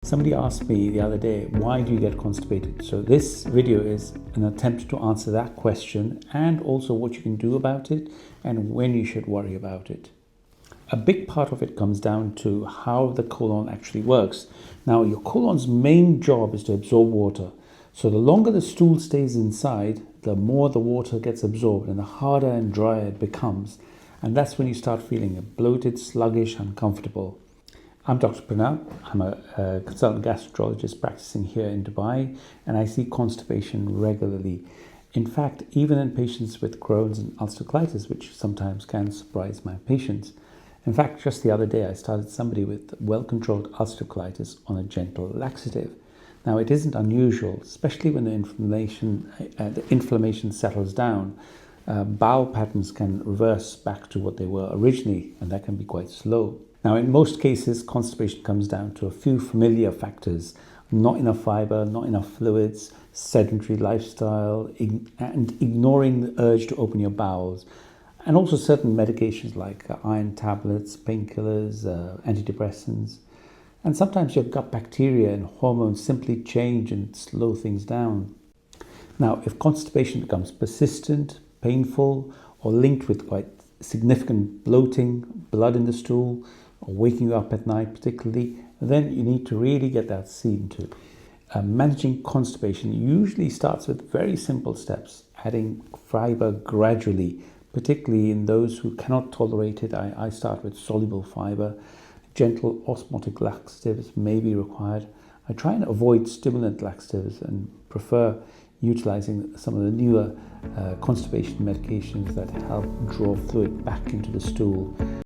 Somebody asked me the other day, why do you get constipated? So this video is an attempt to answer that question and also what you can do about it and when you should worry about it. A big part of it comes down to how the colon actually works. Now, your colon's main job is to absorb water. So the longer the stool stays inside, the more the water gets absorbed and the harder and drier it becomes. And that's when you start feeling bloated, sluggish, uncomfortable. I'm Dr. Pranab. I'm a consultant gastroenterologist practicing here in Dubai, and I see constipation regularly. In fact, even in patients with Crohn's and ulcerative colitis, which sometimes can surprise my patients. In fact, just the other day, I started somebody with well-controlled ulcerative colitis on a gentle laxative. Now, it isn't unusual, especially when the inflammation settles down. Bowel patterns can reverse back to what they were originally, and that can be quite slow. Now, in most cases, constipation comes down to a few familiar factors: not enough fibre, not enough fluids, sedentary lifestyle, and ignoring the urge to open your bowels. And also certain medications like iron tablets, painkillers, antidepressants. And sometimes your gut bacteria and hormones simply change and slow things down. Now, if constipation becomes persistent, painful, or linked with quite significant bloating, blood in the stool, or waking you up at night particularly, then you need to really get that seen to. Managing constipation usually starts with very simple steps, adding fibre gradually, particularly in those who cannot tolerate it. I start with soluble fibre. Gentle osmotic laxatives may be required. I try and avoid stimulant laxatives and prefer utilizing some of the newer constipation medications that help draw fluid back into the stool.